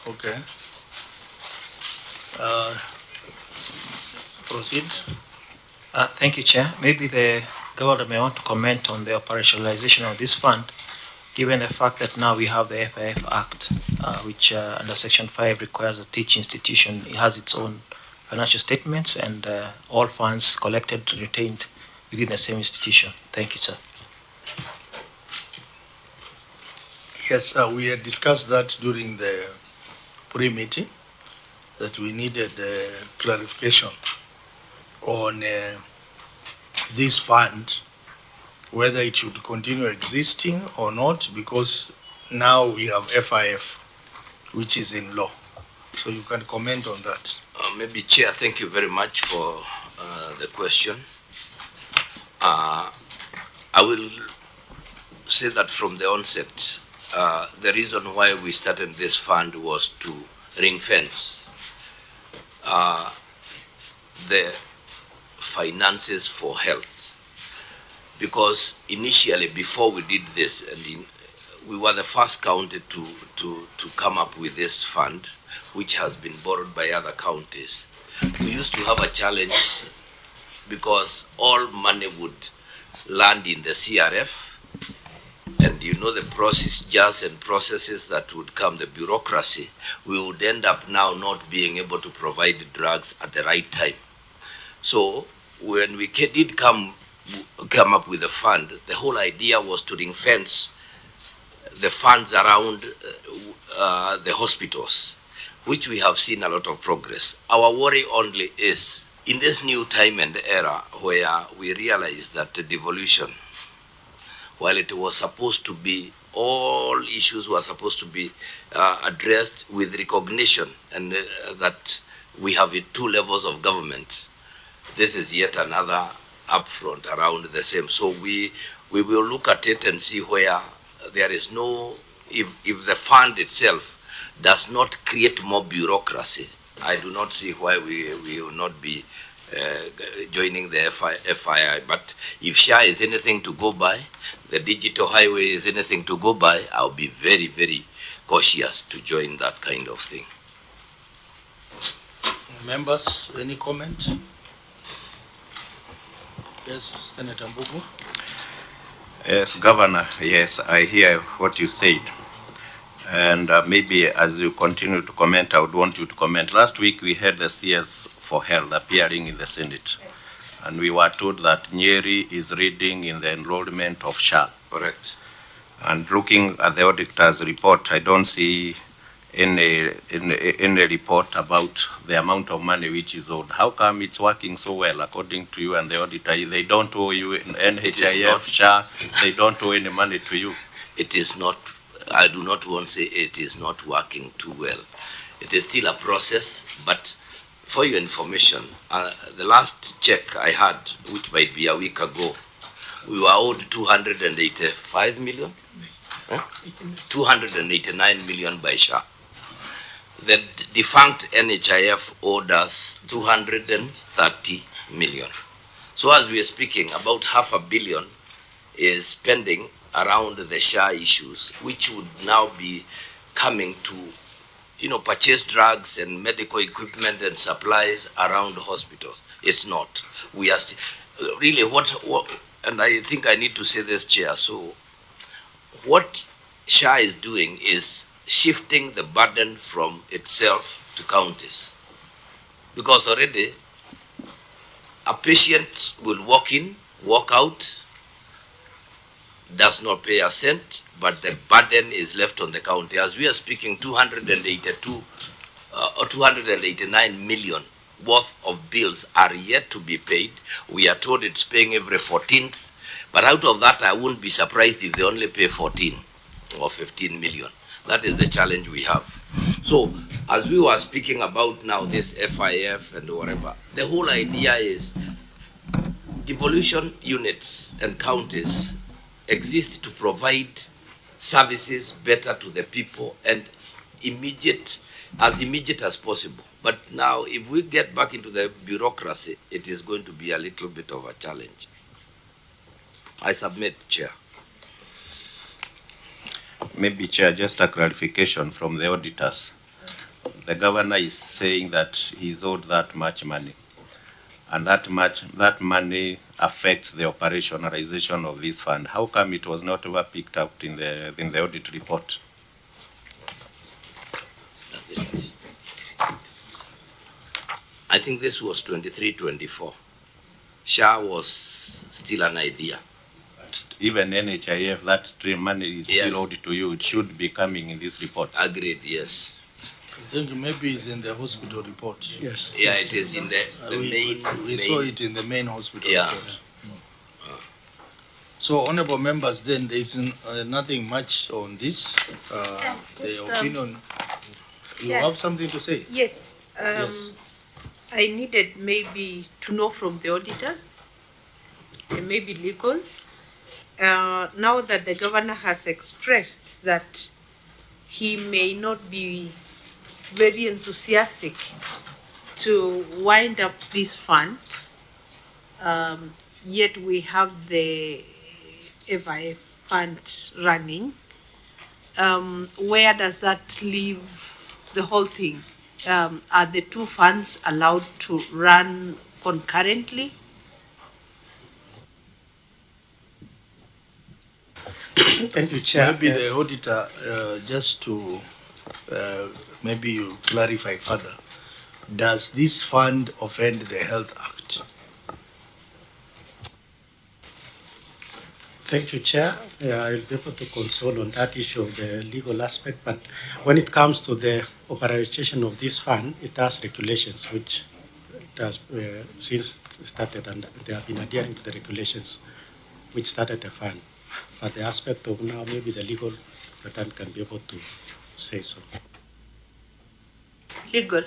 Okay. Proceed. Thank you, Chair. Maybe the governor may want to comment on the operationalization of this fund, given the fact that now we have the FIF Act, which under Section 5 requires that each institution has its own financial statements and all funds collected and retained within the same institution. Thank you, sir. Yes, we had discussed that during the pre-meeting, that we needed clarification on this fund, whether it should continue existing or not, because now we have FIF, which is in law. So you can comment on that. Maybe, Chair, thank you very much for the question. I will say that from the onset, the reason why we started this fund was to ring fence the finances for health. Because initially, before we did this, we were the first county to come up with this fund, which has been borrowed by other counties. We used to have a challenge because all money would land in the CRF, and you know the procedures and processes that would come, the bureaucracy, we would end up now not being able to provide drugs at the right time. So when we did come up with a fund, the whole idea was to ring fence the funds around the hospitals, which we have seen a lot of progress. Our worry only is in this new time and era where we realize that the devolution, while it was supposed to be, all issues were supposed to be addressed with recognition, and that we have 2 levels of government. This is yet another upfront around the same. So we will look at it and see where there is no, if the fund itself does not create more bureaucracy, I do not see why we will not be joining the FII. But if SHA is anything to go by, the digital highway is anything to go by, I'll be very, very cautious to join that kind of thing. Members, any comment? Yes, Senator Mbugu. Yes, Governor, yes, I hear what you said. And maybe as you continue to comment, I would want you to comment. Last week we had the CS for Health appearing in the Senate. And we were told that Nyeri is reading in the enrollment of SHA. Correct. And looking at the auditor's report, I don't see any report about the amount of money which is owed. How come it's working so well according to you and the auditor? They don't owe you NHIF, SHA, they don't owe any money to you. It is not, I do not want to say it is not working too well. It is still a process, but for your information, the last check I had, which might be a week ago, we were owed 285 million, 289 million by SHA. The defunct NHIF owed us 230 million. So as we are speaking, about $500 million is pending around the SHA issues, which would now be coming to, purchase drugs and medical equipment and supplies around hospitals. It's not. We are really what, and I think I need to say this, Chair. So what SHA is doing is shifting the burden from itself to counties. Because already a patient will walk in, walk out, does not pay a cent, but the burden is left on the county. As we are speaking, 282 or 289 million worth of bills are yet to be paid. We are told it's paying every 14th, but out of that, I wouldn't be surprised if they only pay 14 or 15 million. That is the challenge we have. So, as we were speaking about now this FIF and whatever, the whole idea is devolution units and counties exist to provide services better to the people and as immediate as possible. But now, if we get back into the bureaucracy, it is going to be a little bit of a challenge. I submit, Chair. Maybe, Chair, just a clarification from the auditors. the governor is saying that he's owed that much money, and that money affects the operationalization of this fund. How come it was not ever picked up in the audit report? I think this was 23-24. SHA was still an idea. Even NHIF, that stream money is Yes. still owed to you. It should be coming in this report. Agreed, yes. I think maybe it's in the hospital report. Yes. Yeah, it is in the We saw it in the main hospital Yeah. report. So, honorable members, then there is nothing much on this. The opinion. You yeah. have something to say? Yes. Yes. I needed maybe to know from the auditors, and maybe legal. Now that the governor has expressed that he may not be very enthusiastic to wind up this fund, yet we have the FIF fund running. Where does that leave the whole thing? Are the two funds allowed to run concurrently? Thank you, Chair. Maybe the auditor, just to maybe you clarify further, does this fund offend the Health Act? Thank you, Chair. I'll be able to console on that issue of the legal aspect, but when it comes to the operation of this fund, it has regulations which it has since started, and they have been adhering to the regulations which started the fund. But the aspect of now, maybe the legal representative can be able to say so. Legal.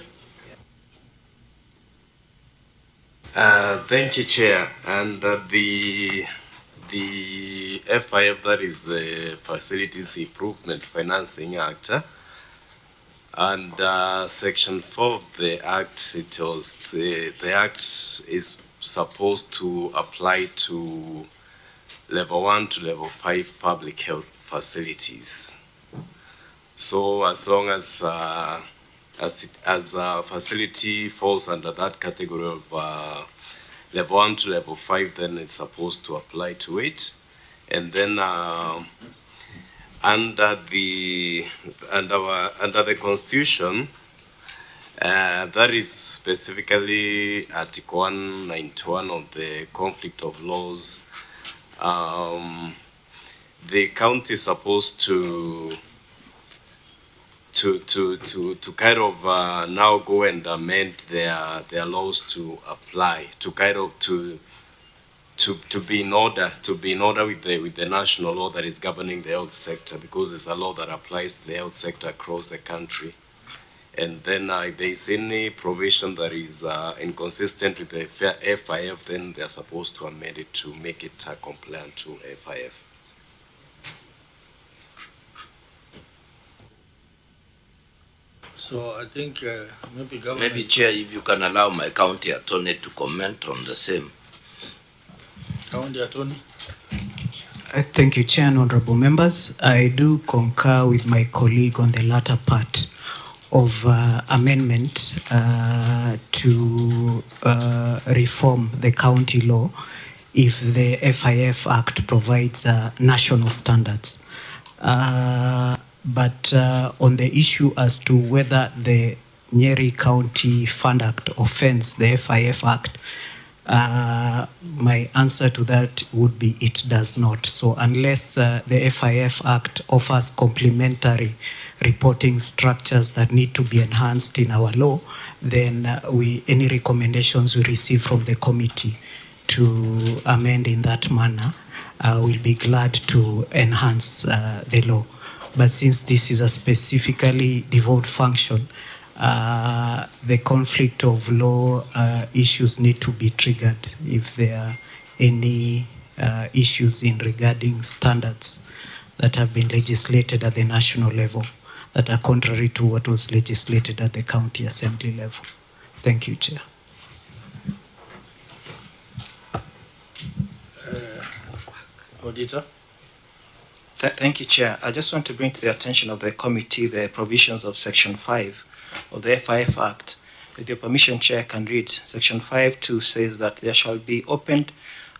Thank you, Chair. And the FIF, that is the Facilities Improvement Financing Act, and Section 4 of the Act, the Act is supposed to apply to level 1 to level 5 public health facilities. So as long as a facility falls under that category of level 1 to level 5, then it's supposed to apply to it. And then under the Constitution, that is specifically Article 191 of the Conflict of Laws. The county is supposed to kind of now go and amend their laws to apply, to kind of to be in order with the national law that is governing the health sector, because it's a law that applies to the health sector across the country. And then if there is any provision that is inconsistent with the FIF, then they are supposed to amend it to make it compliant to FIF. So I think maybe government. Maybe, Chair, if you can allow my county attorney to comment on the same. County Attorney. Thank you, Chair and honorable members. I do concur with my colleague on the latter part of amendment to reform the county law if the FIF Act provides national standards. But on the issue as to whether the Nyeri County Fund Act offends the FIF Act, my answer to that would be it does not. So unless the FIF Act offers complementary reporting structures that need to be enhanced in our law, then any recommendations we receive from the committee to amend in that manner, we'll be glad to enhance the law. But since this is a specifically devolved function, the conflict of law issues need to be triggered if there are any issues in regarding standards that have been legislated at the national level that are contrary to what was legislated at the county assembly level. Thank you, Chair. Auditor. Thank you, Chair. I just want to bring to the attention of the committee the provisions of Section 5 of the FIF Act. With your permission, Chair, I can read. Section 5.2 says that there shall be opened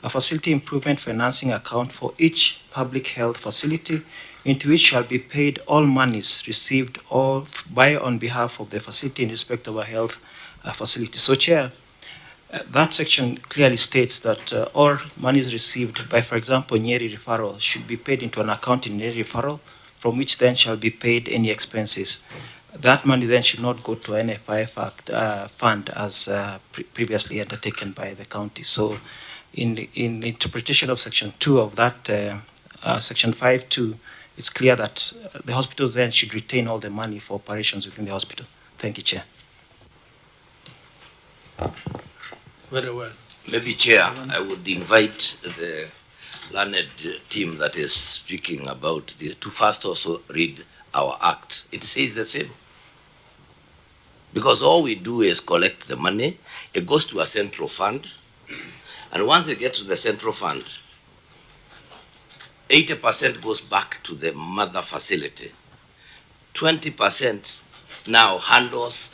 a facility improvement financing account for each public health facility, into which shall be paid all monies received by on behalf of the facility in respect of a health facility. So, Chair, that section clearly states that all monies received by, for example, Nyeri referral should be paid into an account in Nyeri referral, from which then shall be paid any expenses. That money then should not go to an FIF Act fund as previously undertaken by the county. So, in interpretation of Section 2 of that, Section 5.2, it's clear that the hospitals then should retain all the money for operations within the hospital. Thank you, Chair. Very well. Maybe, Chair, I would invite the learned team that is speaking about to first also read our act. It says the same. Because all we do is collect the money, it goes to a central fund, and once it gets to the central fund, 80% goes back to the mother facility. 20% now handles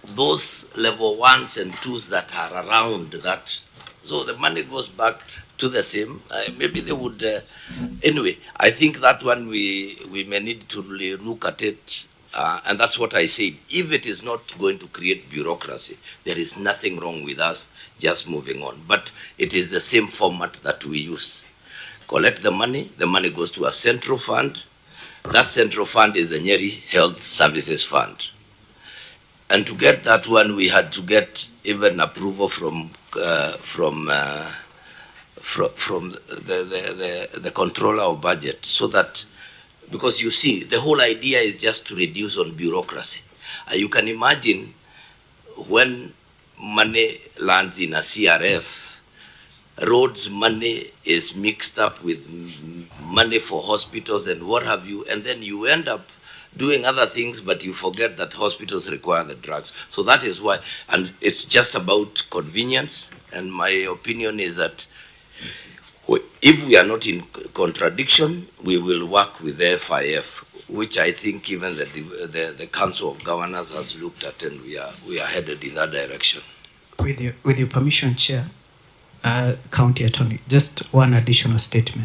those level 1s and 2s that are around that. So the money goes back to the same. Maybe they would, anyway, I think that one we may need to really look at it. And that's what I said. If it is not going to create bureaucracy, there is nothing wrong with us just moving on. But it is the same format that we use. Collect the money goes to a central fund. That central fund is the Nyeri Health Services Fund. And to get that one, we had to get even approval from the controller of budget, so that, because you see, the whole idea is just to reduce on bureaucracy. You can imagine when money lands in a CRF, roads money is mixed up with money for hospitals and what have you, and then you end up doing other things, but you forget that hospitals require the drugs. So that is why, and it's just about convenience, and my opinion is that if we are not in contradiction, we will work with the FIF, which I think even the Council of Governors has looked at, and we are headed in that direction. With your permission, Chair, County Attorney, just one additional statement.